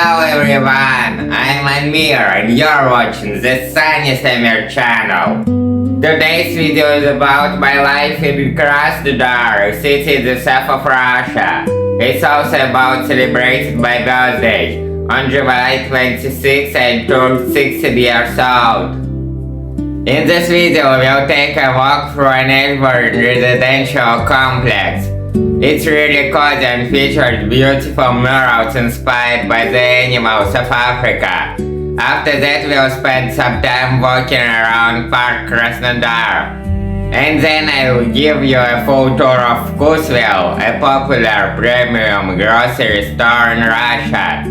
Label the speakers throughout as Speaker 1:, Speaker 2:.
Speaker 1: Hello everyone, I'm Amir and you're watching the Sunny Summer channel. Today's video is about my life in Krasnodar, a city in the south of Russia. It's also about celebrating my birthday. On July 26, I turned 16 years old. In this video, we'll take a walk through a neighborhood residential complex. It's really cozy and features beautiful murals inspired by the animals of Africa. After that, we'll spend some time walking around Park Krasnodar. And then I'll give you a full tour of VkusVill, a popular premium grocery store in Russia.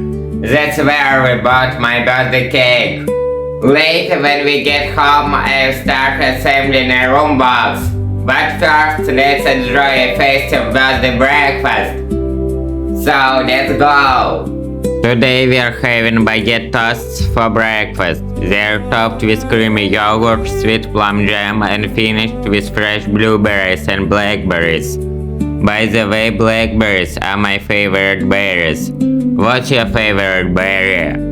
Speaker 1: That's where we bought my birthday cake. Later, when we get home, I'll start assembling a Roombox. But first, let's enjoy a festive birthday breakfast. So, let's go! Today we are having baguette toasts for breakfast. They are topped with creamy yogurt, sweet plum jam, and finished with fresh blueberries and blackberries. By the way, blackberries are my favorite berries. What's your favorite berry?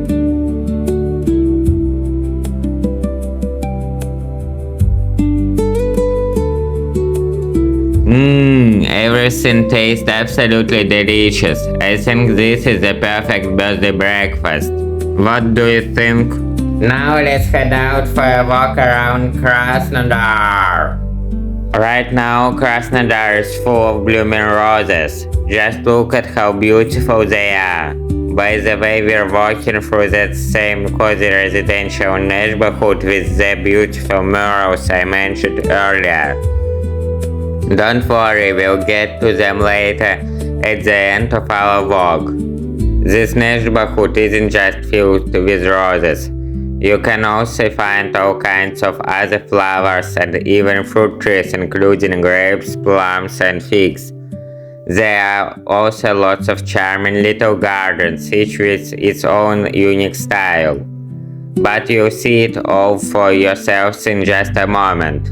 Speaker 1: Everything tastes absolutely delicious. I think this is the perfect birthday breakfast. What do you think? Now let's head out for a walk around Krasnodar. Right now, Krasnodar is full of blooming roses. Just look at how beautiful they are. By the way, we're walking through that same cozy residential neighborhood with the beautiful murals I mentioned earlier. Don't worry, we'll get to them later at the end of our vlog. This neighborhood isn't just filled with roses. You can also find all kinds of other flowers and even fruit trees, including grapes, plums, and figs. There are also lots of charming little gardens, each with its own unique style. But you'll see it all for yourselves in just a moment.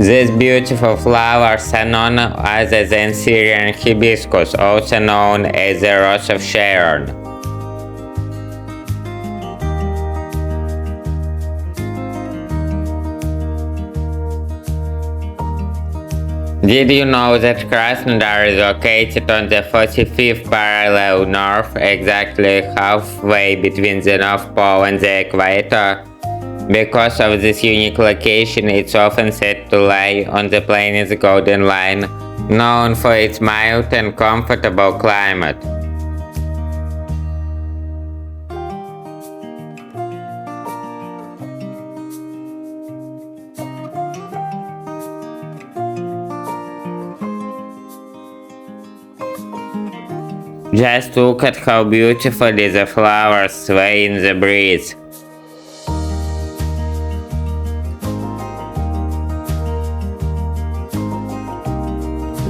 Speaker 1: These beautiful flowers are none other than Syrian hibiscus, also known as the Rose of Sharon. Did you know that Krasnodar is located on the 45th parallel north, exactly halfway between the North Pole and the equator? Because of this unique location, it's often said to lie on the planet's golden line, known for its mild and comfortable climate. Just look at how beautifully the flowers sway in the breeze.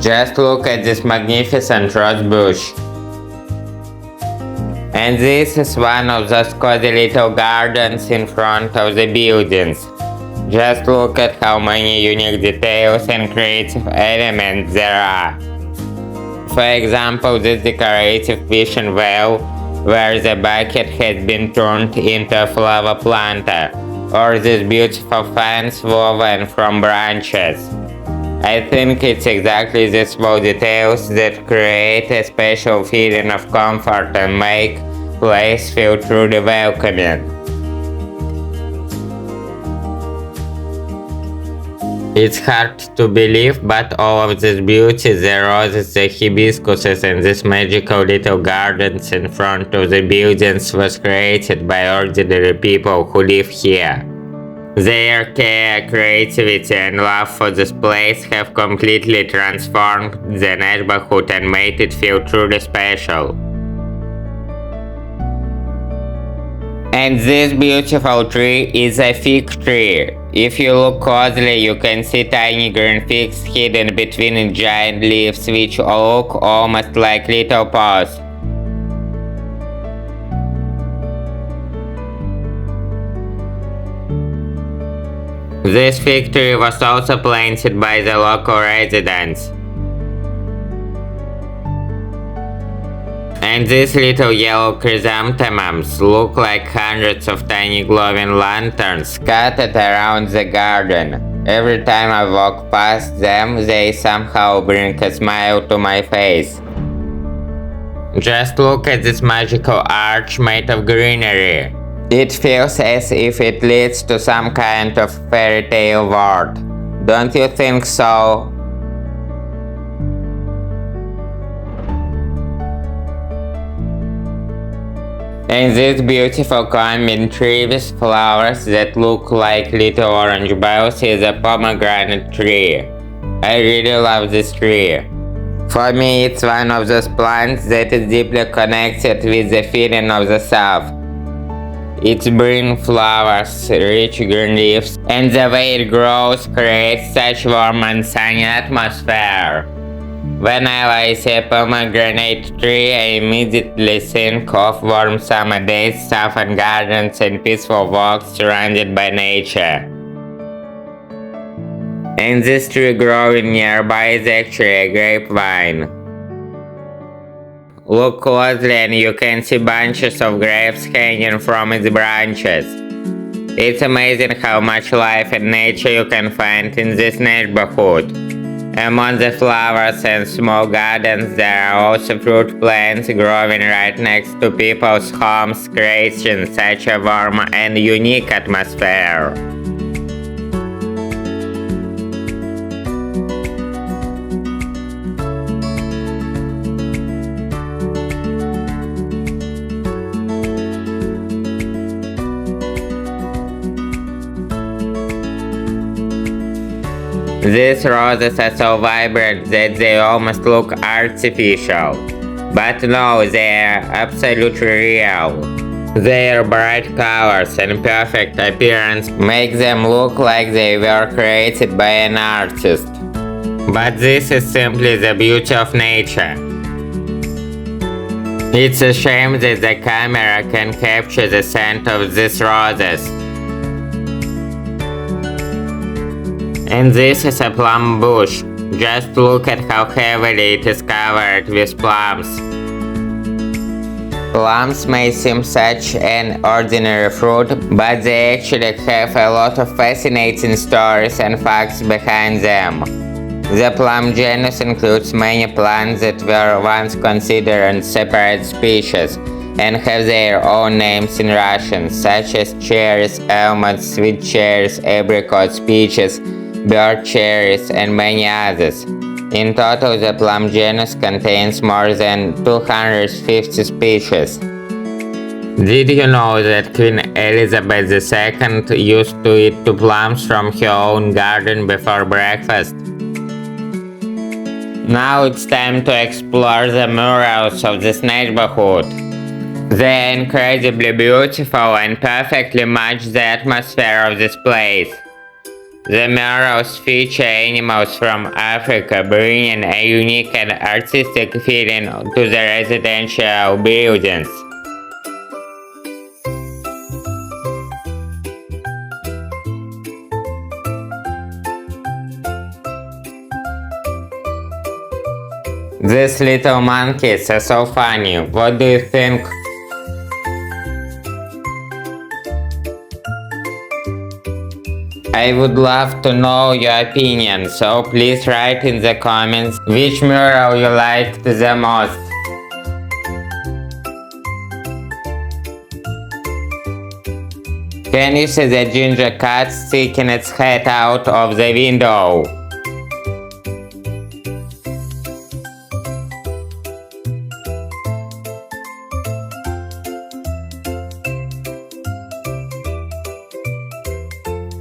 Speaker 1: Just look at this magnificent rose bush. And this is one of those cozy little gardens in front of the buildings. Just look at how many unique details and creative elements there are. For example, this decorative fishing well, where the bucket has been turned into a flower planter, or this beautiful fence woven from branches. I think it's exactly these small details that create a special feeling of comfort and make the place feel truly welcoming. It's hard to believe, but all of this beauty, the roses, the hibiscuses, and these magical little gardens in front of the buildings was created by ordinary people who live here. Their care, creativity, and love for this place have completely transformed the neighborhood and made it feel truly special. And this beautiful tree is a fig tree. If you look closely, you can see tiny green figs hidden between giant leaves which look almost like little paws. This fig tree was also planted by the local residents. And these little yellow chrysanthemums look like hundreds of tiny glowing lanterns scattered around the garden. Every time I walk past them, they somehow bring a smile to my face. Just look at this magical arch made of greenery. It feels as if it leads to some kind of fairy tale world. Don't you think so? And this beautiful climbing tree with flowers that look like little orange bells is a pomegranate tree. I really love this tree. For me, it's one of those plants that is deeply connected with the feeling of the South. Its green flowers, rich green leaves, and the way it grows creates such warm and sunny atmosphere. When I see a pomegranate tree, I immediately think of warm summer days, southern gardens, and peaceful walks surrounded by nature. And this tree growing nearby is actually a grapevine. Look closely and you can see bunches of grapes hanging from its branches. It's amazing how much life and nature you can find in this neighborhood. Among the flowers and small gardens, there are also fruit plants growing right next to people's homes, creating such a warm and unique atmosphere. These roses are so vibrant that they almost look artificial. But no, they are absolutely real. Their bright colors and perfect appearance make them look like they were created by an artist. But this is simply the beauty of nature. It's a shame that the camera can capture the scent of these roses. And this is a plum bush. Just look at how heavily it is covered with plums. Plums may seem such an ordinary fruit, but they actually have a lot of fascinating stories and facts behind them. The plum genus includes many plants that were once considered separate species and have their own names in Russian, such as cherries, almonds, sweet cherries, apricots, peaches, bird cherries, and many others. In total, the plum genus contains more than 250 species. Did you know that Queen Elizabeth II used to eat 2 plums from her own garden before breakfast? Now it's time to explore the murals of this neighborhood. They are incredibly beautiful and perfectly match the atmosphere of this place. The murals feature animals from Africa, bringing a unique and artistic feeling to the residential buildings. These little monkeys are so funny. What do you think? I would love to know your opinion, so please write in the comments which mural you liked the most. Can you see the ginger cat sticking its head out of the window?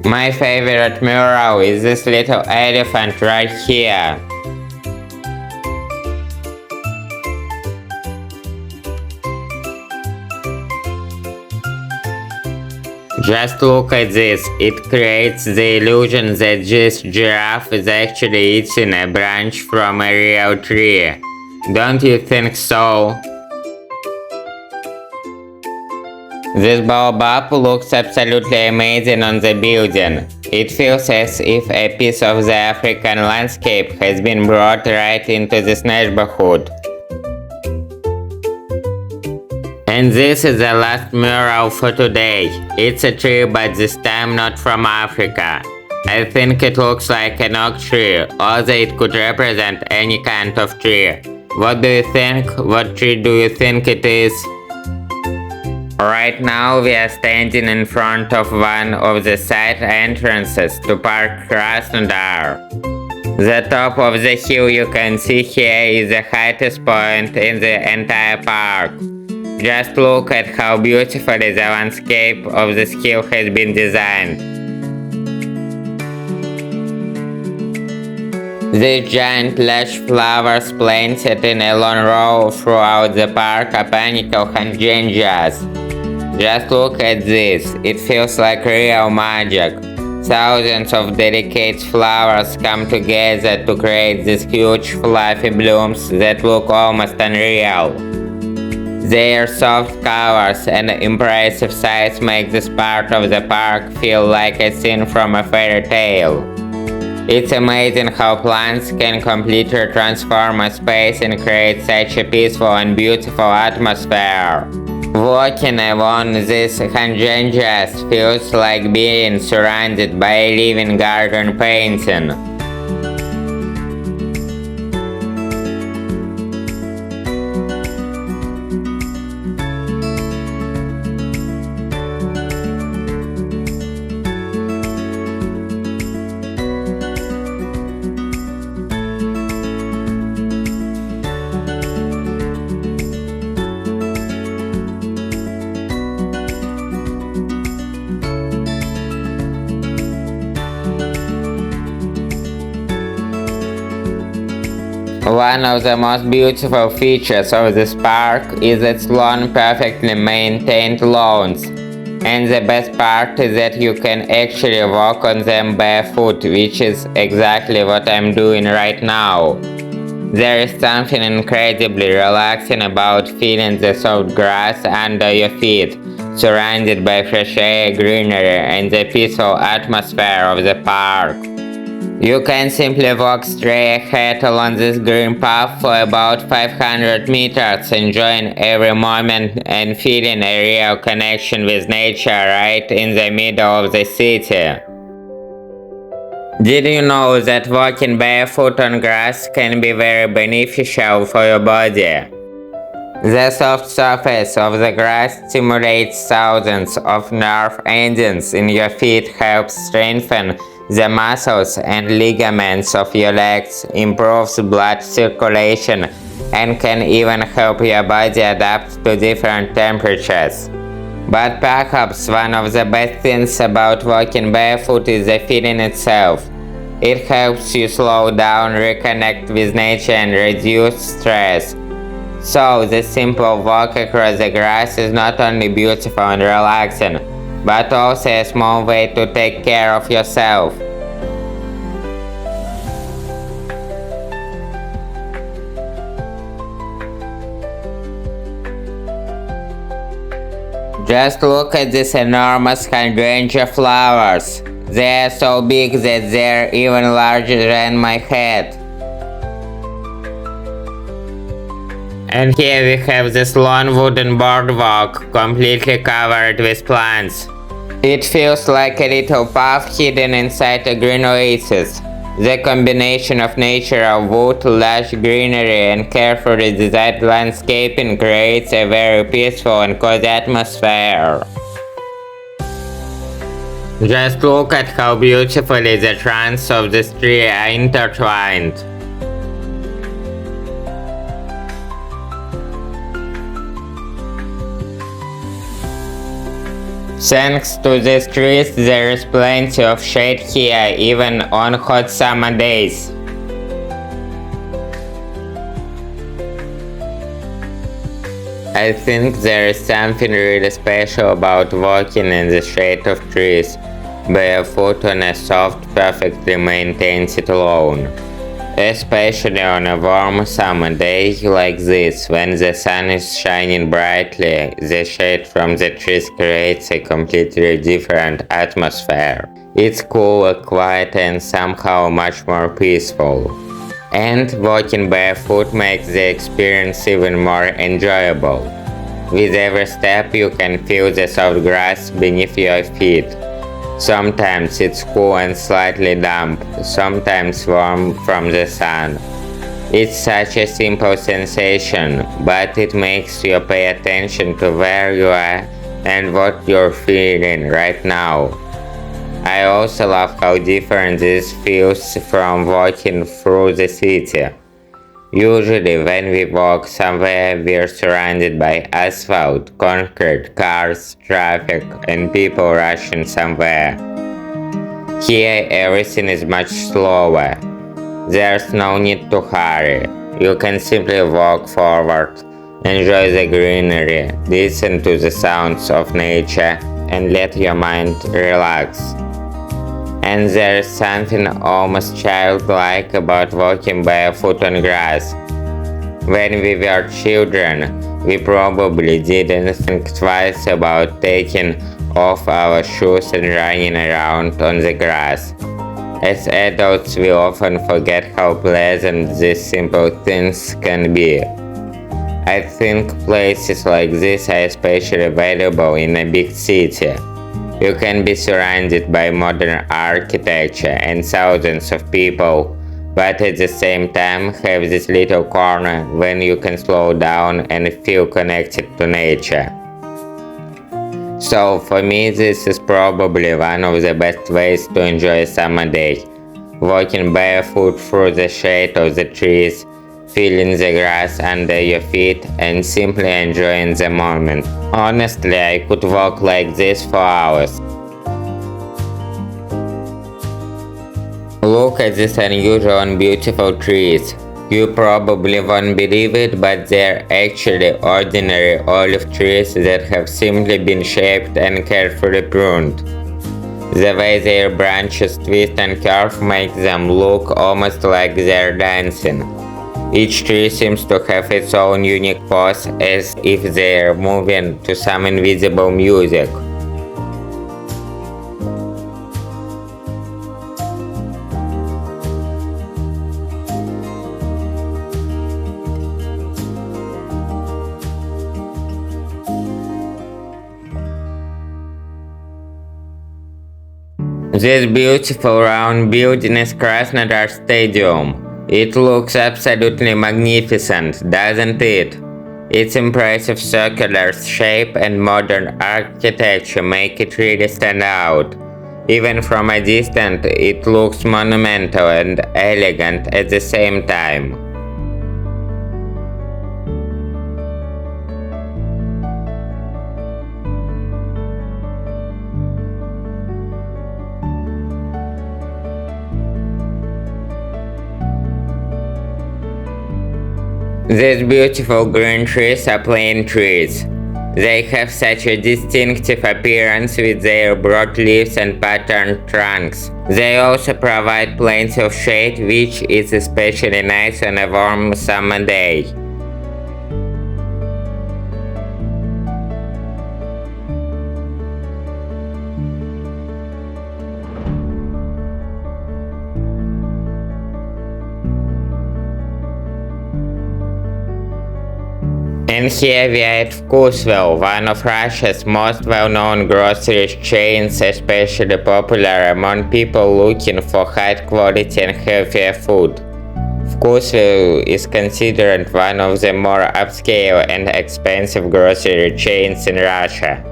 Speaker 1: My favorite mural is this little elephant right here. Just look at this, it creates the illusion that this giraffe is actually eating a branch from a real tree. Don't you think so? This baobab looks absolutely amazing on the building. It feels as if a piece of the African landscape has been brought right into this neighborhood. And this is the last mural for today. It's a tree, but this time not from Africa. I think it looks like an oak tree, although it could represent any kind of tree. What do you think? What tree do you think it is? Right now we are standing in front of one of the side entrances to Park Krasnodar. The top of the hill you can see here is the highest point in the entire park. Just look at how beautifully the landscape of this hill has been designed. These giant lush flowers planted in a long row throughout the park are panicle hydrangeas. Just look at this, it feels like real magic. Thousands of delicate flowers come together to create these huge fluffy blooms that look almost unreal. Their soft colors and impressive size make this part of the park feel like a scene from a fairy tale. It's amazing how plants can completely transform a space and create such a peaceful and beautiful atmosphere. Walking along these hydrangeas feels like being surrounded by a living garden painting. One of the most beautiful features of this park is its long, perfectly maintained lawns. And the best part is that you can actually walk on them barefoot, which is exactly what I'm doing right now. There is something incredibly relaxing about feeling the soft grass under your feet, surrounded by fresh air, greenery, and the peaceful atmosphere of the park. You can simply walk straight ahead along this green path for about 500 meters, enjoying every moment and feeling a real connection with nature right in the middle of the city. Did you know that walking barefoot on grass can be very beneficial for your body? The soft surface of the grass stimulates thousands of nerve endings in your feet, helps strengthen the muscles and ligaments of your legs, improves blood circulation, and can even help your body adapt to different temperatures. But perhaps one of the best things about walking barefoot is the feeling itself. It helps you slow down, reconnect with nature, and reduce stress. So, the simple walk across the grass is not only beautiful and relaxing, but also a small way to take care of yourself. Just look at these enormous hydrangea flowers. They are so big that they're even larger than my head. And here we have this long wooden boardwalk, completely covered with plants. It feels like a little path hidden inside a green oasis. The combination of nature of wood, lush greenery, and carefully designed landscaping creates a very peaceful and cozy atmosphere. Just look at how beautifully the trunks of this tree are intertwined. Thanks to these trees, there is plenty of shade here, even on hot summer days. I think there is something really special about walking in the shade of trees, barefoot on a soft, perfectly maintained lawn. Especially on a warm summer day like this, when the sun is shining brightly, the shade from the trees creates a completely different atmosphere. It's cool, quiet, and somehow much more peaceful. And walking barefoot makes the experience even more enjoyable. With every step you can feel the soft grass beneath your feet. Sometimes it's cool and slightly damp, sometimes warm from the sun. It's such a simple sensation, but it makes you pay attention to where you are and what you're feeling right now. I also love how different this feels from walking through the city. Usually when we walk somewhere we're surrounded by asphalt, concrete, cars, traffic, and people rushing somewhere. Here everything is much slower. There's no need to hurry. You can simply walk forward, enjoy the greenery, listen to the sounds of nature, and let your mind relax. And there's something almost childlike about walking barefoot on grass. When we were children, we probably didn't think twice about taking off our shoes and running around on the grass. As adults, we often forget how pleasant these simple things can be. I think places like this are especially valuable in a big city. You can be surrounded by modern architecture and thousands of people, but at the same time have this little corner when you can slow down and feel connected to nature. So for me this is probably one of the best ways to enjoy a summer day. Walking barefoot through the shade of the trees, feeling the grass under your feet, and simply enjoying the moment. Honestly, I could walk like this for hours. Look at these unusual and beautiful trees. You probably won't believe it, but they're actually ordinary olive trees that have simply been shaped and carefully pruned. The way their branches twist and curve makes them look almost like they're dancing. Each tree seems to have its own unique pose, as if they're moving to some invisible music. This beautiful round building is Krasnodar Stadium. It looks absolutely magnificent, doesn't it? Its impressive circular shape and modern architecture make it really stand out. Even from a distance, it looks monumental and elegant at the same time. These beautiful green trees are plane trees. They have such a distinctive appearance with their broad leaves and patterned trunks. They also provide plenty of shade, which is especially nice on a warm summer day. And here we are at VkusVill, one of Russia's most well-known grocery chains, especially popular among people looking for high quality and healthier food. VkusVill is considered one of the more upscale and expensive grocery chains in Russia.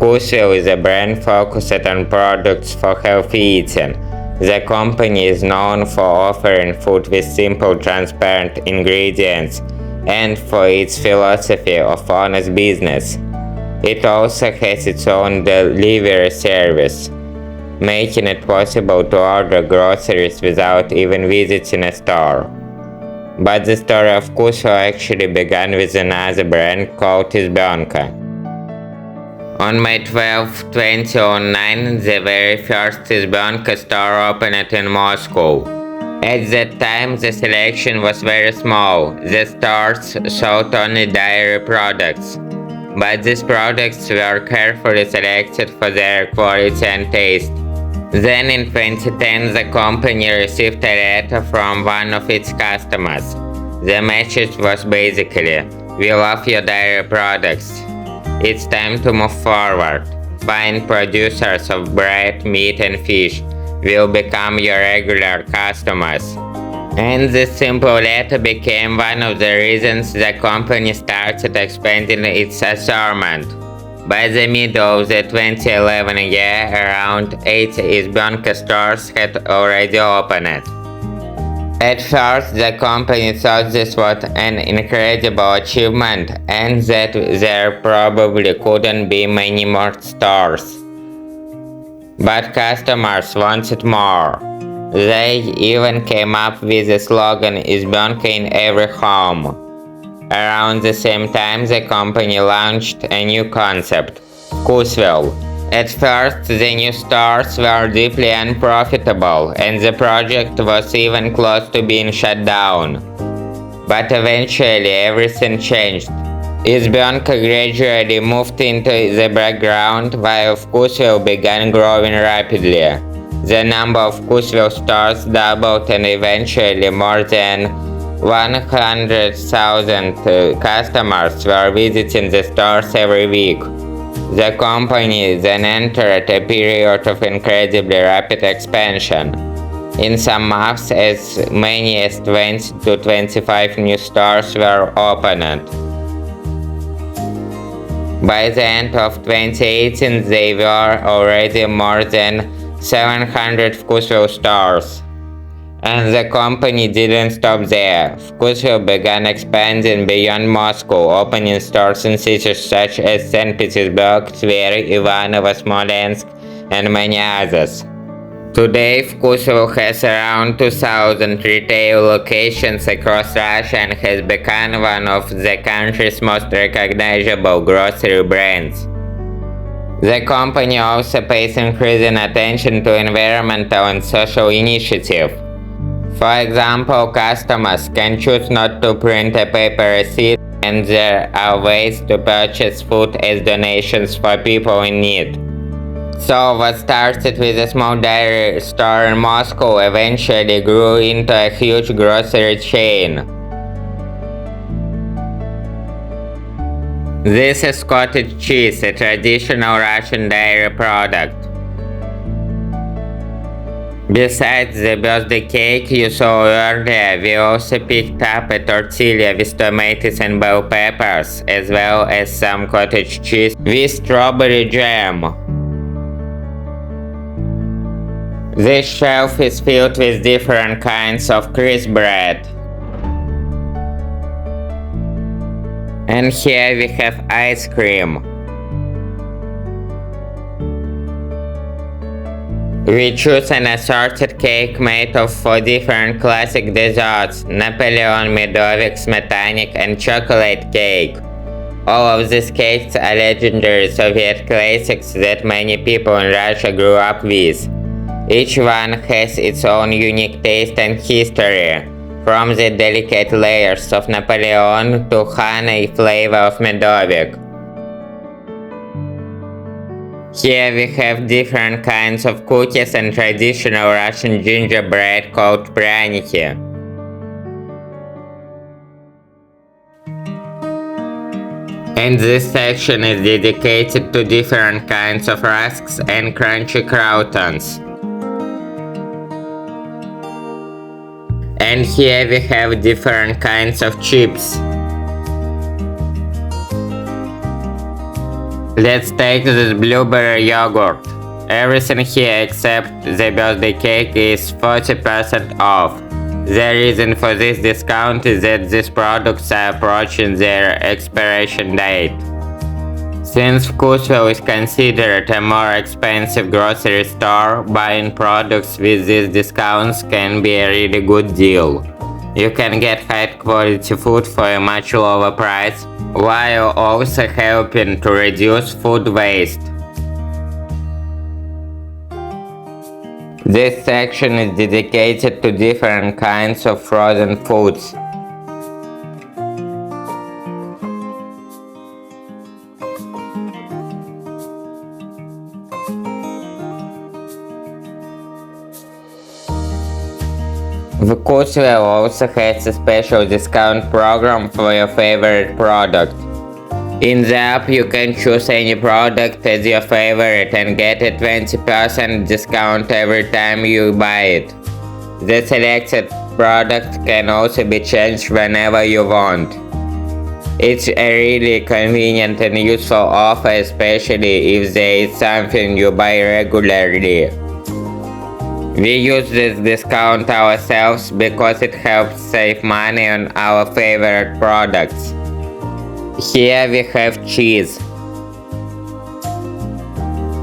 Speaker 1: VkusVill is a brand focused on products for healthy eating. The company is known for offering food with simple, transparent ingredients and for its philosophy of honest business. It also has its own delivery service, making it possible to order groceries without even visiting a store. But the story of VkusVill actually began with another brand called Izbёnka. On May 12, 2009, the very first Izbёnka store opened in Moscow. At that time, the selection was very small. The stores sold only dairy products. But these products were carefully selected for their quality and taste. Then in 2010, the company received a letter from one of its customers. The message was basically, "We love your dairy products. It's time to move forward. Fine producers of bread, meat and fish will become your regular customers." And this simple letter became one of the reasons the company started expanding its assortment. By the middle of the 2011 year, around 80 Izbionka stores had already opened. At first, the company thought this was an incredible achievement and that there probably couldn't be many more stores. But customers wanted more. They even came up with the slogan "Izbionka in every home." Around the same time, the company launched a new concept, VkusVill. At first, the new stores were deeply unprofitable and the project was even close to being shut down. But eventually everything changed. Izbionka gradually moved into the background while VkusVill began growing rapidly. The number of VkusVill stores doubled and eventually more than 100,000 customers were visiting the stores every week. The company then entered a period of incredibly rapid expansion. In some months, as many as 20 to 25 new stores were opened. By the end of 2018, there were already more than 700 VkusVill stores. And the company didn't stop there. VkusVill began expanding beyond Moscow, opening stores in cities such as St. Petersburg, Tver, Ivanovo, Smolensk, and many others. Today, VkusVill has around 2,000 retail locations across Russia and has become one of the country's most recognizable grocery brands. The company also pays increasing attention to environmental and social initiatives. For example, customers can choose not to print a paper receipt, and there are ways to purchase food as donations for people in need. So what started with a small dairy store in Moscow eventually grew into a huge grocery chain. This is cottage cheese, a traditional Russian dairy product. Besides the birthday cake you saw earlier, we also picked up a tortilla with tomatoes and bell peppers, as well as some cottage cheese with strawberry jam. This shelf is filled with different kinds of crisp bread. And here we have ice cream. We choose an assorted cake made of 4 different classic desserts: Napoleon, Medovik, Smetanic, and chocolate cake. All of these cakes are legendary Soviet classics that many people in Russia grew up with. Each one has its own unique taste and history, from the delicate layers of Napoleon to honey flavor of Medovik. Here we have different kinds of cookies and traditional Russian gingerbread called pryaniki. And this section is dedicated to different kinds of rusks and crunchy croutons. And here we have different kinds of chips. Let's take this blueberry yogurt. Everything here except the birthday cake is 40% off. The reason for this discount is that these products are approaching their expiration date. Since VkusVill is considered a more expensive grocery store, buying products with these discounts can be a really good deal. You can get high quality food for a much lower price, while also helping to reduce food waste. This section is dedicated to different kinds of frozen foods. VkusVill also has a special discount program for your favorite product. In the app you can choose any product as your favorite and get a 20% discount every time you buy it. The selected product can also be changed whenever you want. It's a really convenient and useful offer, especially if there is something you buy regularly. We use this discount ourselves because it helps save money on our favorite products. Here we have cheese.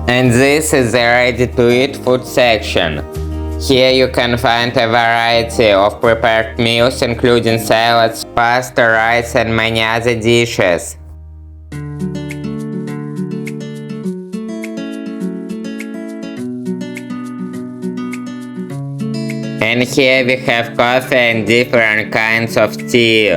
Speaker 1: And this is the ready-to-eat food section. Here you can find a variety of prepared meals including salads, pasta, rice and many other dishes. And here we have coffee and different kinds of tea.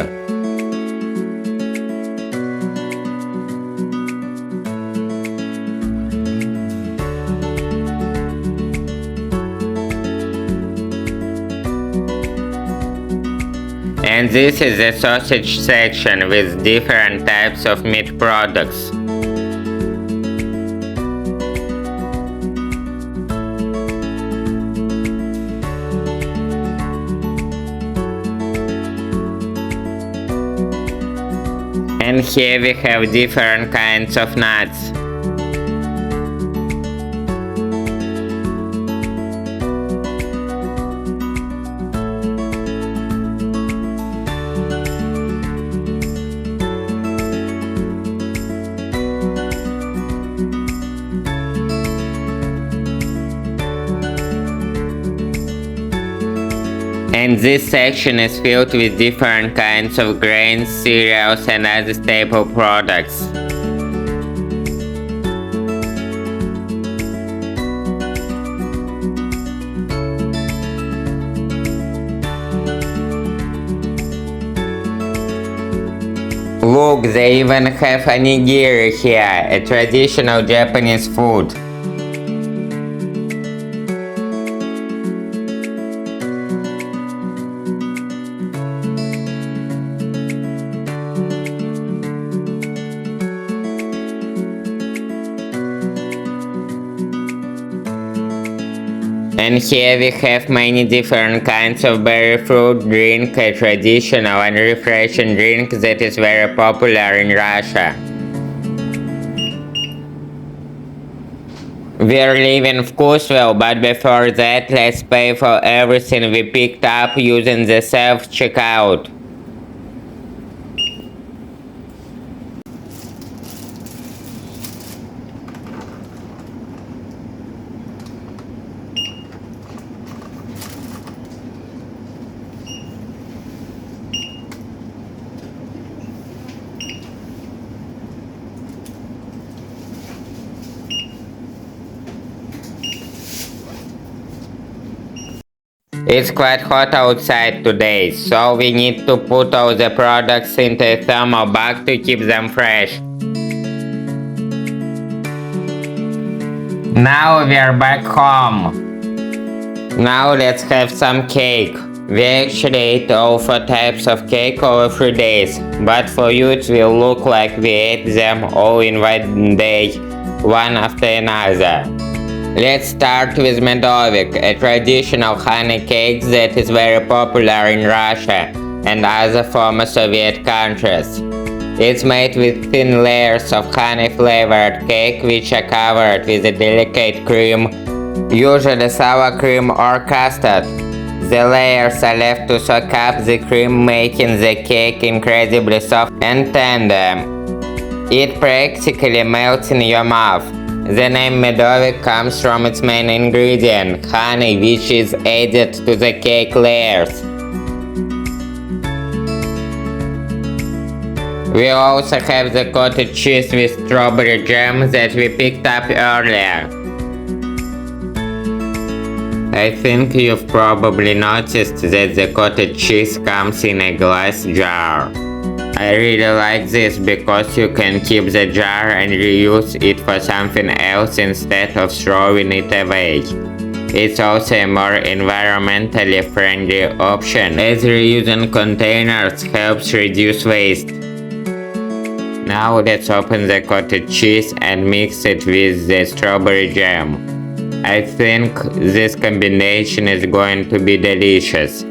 Speaker 1: And this is the sausage section with different types of meat products. And here we have different kinds of nuts. And this section is filled with different kinds of grains, cereals and other staple products. Look, they even have onigiri here, a traditional Japanese food. And here we have many different kinds of barefoot drink, a traditional and refreshing drink that is very popular in Russia. We're leaving VkusVill, but before that let's pay for everything we picked up using the self-checkout. It's quite hot outside today, so we need to put all the products into a thermal bag to keep them fresh. Now we are back home. Now let's have some cake. We actually ate all 4 types of cake over 3 days, but for you it will look like we ate them all in one day, one after another. Let's start with medovik, a traditional honey cake that is very popular in Russia and other former Soviet countries. It's made with thin layers of honey-flavored cake which are covered with a delicate cream, usually sour cream or custard. The layers are left to soak up the cream, making the cake incredibly soft and tender. It practically melts in your mouth. The name medovik comes from its main ingredient, honey, which is added to the cake layers. We also have the cottage cheese with strawberry jam that we picked up earlier. I think you've probably noticed that the cottage cheese comes in a glass jar. I really like this because you can keep the jar and reuse it for something else instead of throwing it away. It's also a more environmentally friendly option, as reusing containers helps reduce waste. Now let's open the cottage cheese and mix it with the strawberry jam. I think this combination is going to be delicious.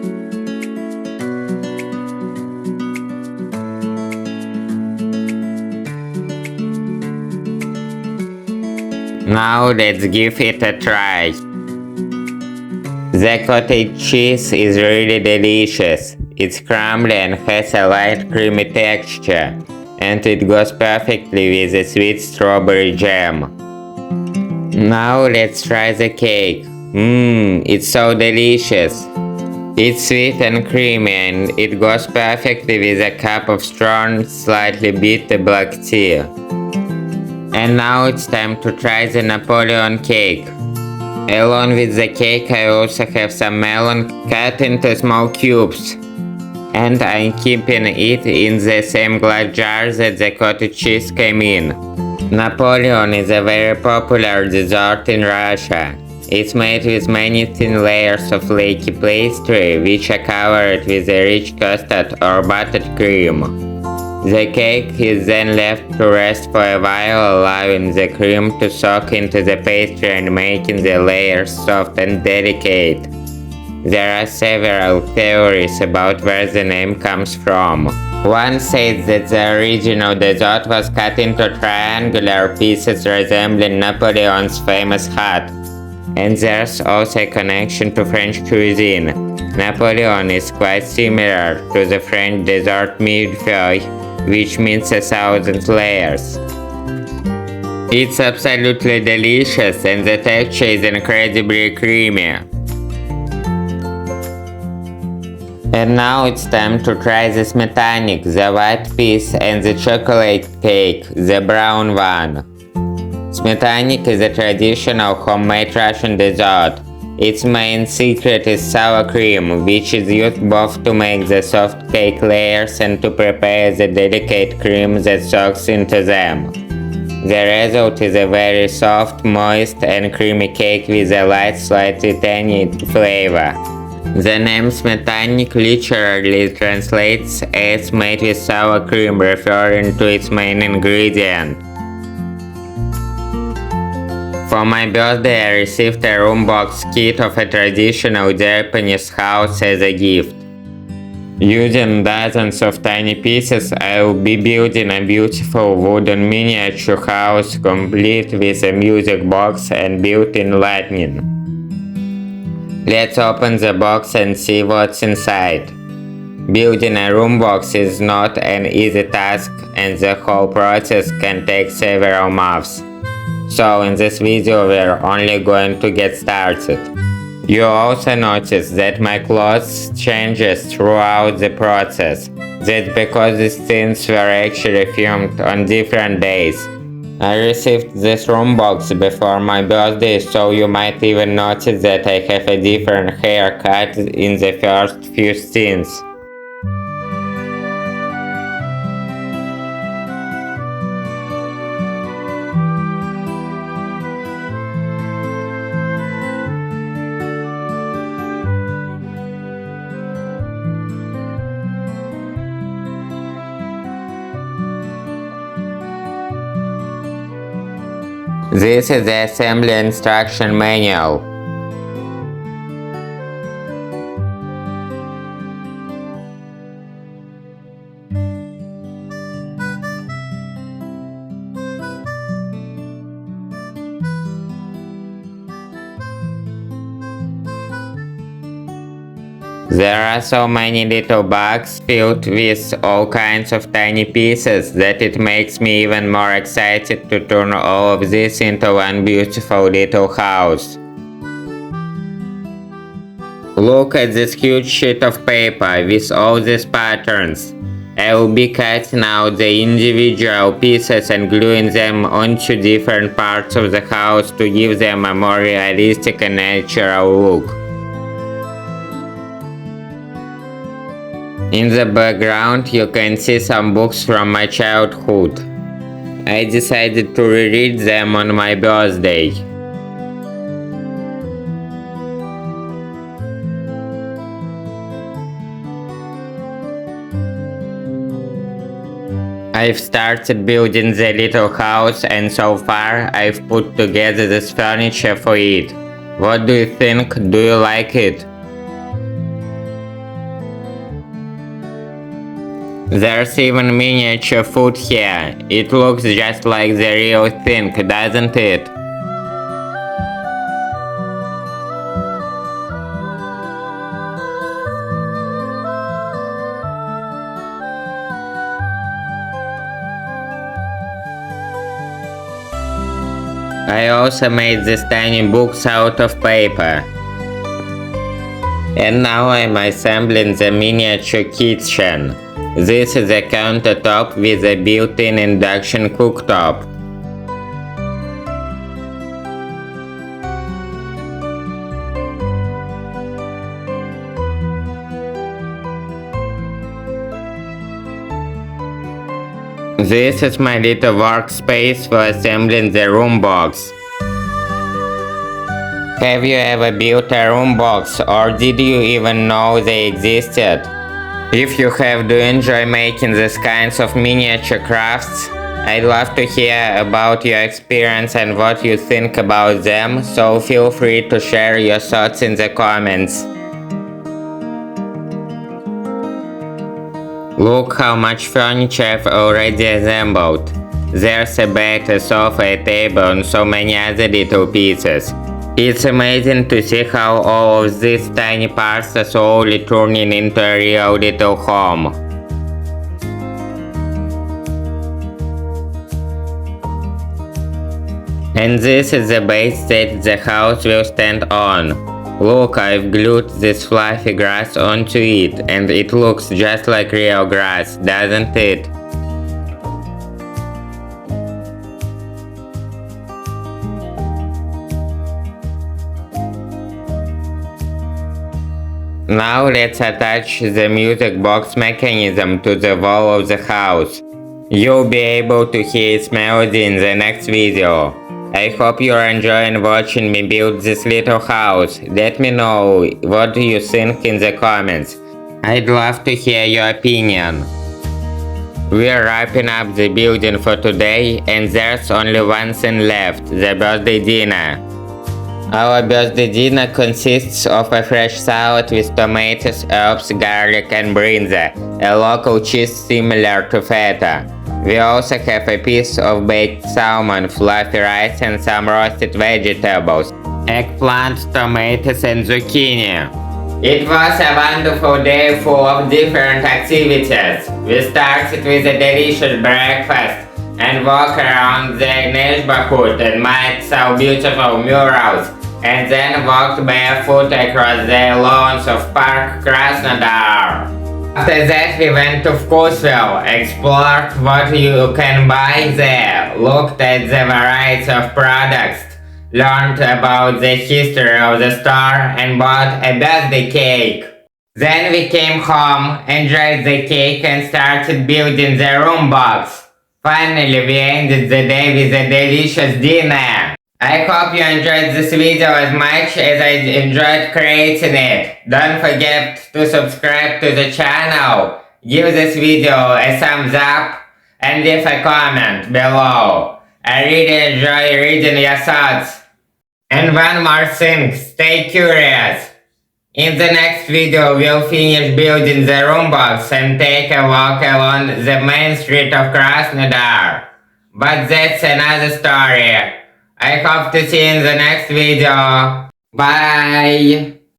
Speaker 1: Now let's give it a try. The cottage cheese is really delicious. It's crumbly and has a light creamy texture, and it goes perfectly with the sweet strawberry jam. Now let's try the cake. It's so delicious. It's sweet and creamy, and it goes perfectly with a cup of strong, slightly bitter black tea. And now it's time to try the Napoleon cake. Along with the cake I also have some melon cut into small cubes. And I'm keeping it in the same glass jar that the cottage cheese came in. Napoleon is a very popular dessert in Russia. It's made with many thin layers of flaky pastry, which are covered with a rich custard or buttered cream. The cake is then left to rest for a while, allowing the cream to soak into the pastry and making the layers soft and delicate. There are several theories about where the name comes from. One says that the original dessert was cut into triangular pieces resembling Napoleon's famous hat. And there's also a connection to French cuisine. Napoleon is quite similar to the French dessert millefeuille, which means 1,000 layers. It's absolutely delicious and the texture is incredibly creamy. And now it's time to try the smetanic, the white piece, and the chocolate cake, the brown one. Smetanic is a traditional homemade Russian dessert. Its main secret is sour cream, which is used both to make the soft cake layers and to prepare the delicate cream that soaks into them. The result is a very soft, moist, and creamy cake with a light, slightly tangy flavor. The name smetanic literally translates as made with sour cream, referring to its main ingredient. For my birthday, I received a Roombox kit of a traditional Japanese house as a gift. Using dozens of tiny pieces, I will be building a beautiful wooden miniature house complete with a music box and built-in lighting. Let's open the box and see what's inside. Building a Roombox is not an easy task, and the whole process can take several months. So in this video we're only going to get started. You also notice that my clothes changes throughout the process. That's because these scenes were actually filmed on different days. I received this Roombox before my birthday, so you might even notice that I have a different haircut in the first few scenes. This is the assembly instruction manual. There are so many little bags filled with all kinds of tiny pieces that it makes me even more excited to turn all of this into one beautiful little house. Look at this huge sheet of paper with all these patterns. I will be cutting out the individual pieces and gluing them onto different parts of the house to give them a more realistic and natural look. In the background you can see some books from my childhood. I decided to reread them on my birthday. I've started building the little house, and so far I've put together this furniture for it. What do you think? Do you like it? There's even miniature food here. It looks just like the real thing, doesn't it? I also made these tiny books out of paper. And now I'm assembling the miniature kitchen. This is a countertop with a built-in induction cooktop. This is my little workspace for assembling the Roombox. Have you ever built a Roombox, or did you even know they existed? If you have, do you enjoy making these kinds of miniature crafts? I'd love to hear about your experience and what you think about them, so feel free to share your thoughts in the comments. Look how much furniture I've already assembled. There's a bed, a sofa, a table, and so many other little pieces. It's amazing to see how all of these tiny parts are slowly turning into a real little home. And this is the base that the house will stand on. Look, I've glued this fluffy grass onto it, and it looks just like real grass, doesn't it? Now let's attach the music box mechanism to the wall of the house. You'll be able to hear its melody in the next video. I hope you're enjoying watching me build this little house. Let me know what do you think in the comments. I'd love to hear your opinion. We're wrapping up the building for today, and there's only one thing left, the birthday dinner. Our birthday dinner consists of a fresh salad with tomatoes, herbs, garlic and brinza, a local cheese similar to feta. We also have a piece of baked salmon, fluffy rice and some roasted vegetables, eggplant, tomatoes and zucchini. It was a wonderful day full of different activities. We started with a delicious breakfast and walked around the neighborhood and made some beautiful murals, and then walked barefoot across the lawns of Park Krasnodar. After that we went to VkusVill, explored what you can buy there, looked at the variety of products, learned about the history of the store and bought a birthday cake. Then we came home, enjoyed the cake and started building the Roombox. Finally we ended the day with a delicious dinner. I hope you enjoyed this video as much as I enjoyed creating it. Don't forget to subscribe to the channel, give this video a thumbs up and leave a comment below. I really enjoy reading your thoughts. And one more thing, stay curious. In the next video we'll finish building the Roombox and take a walk along the main street of Krasnodar. But that's another story. I hope to see you in the next video. Bye!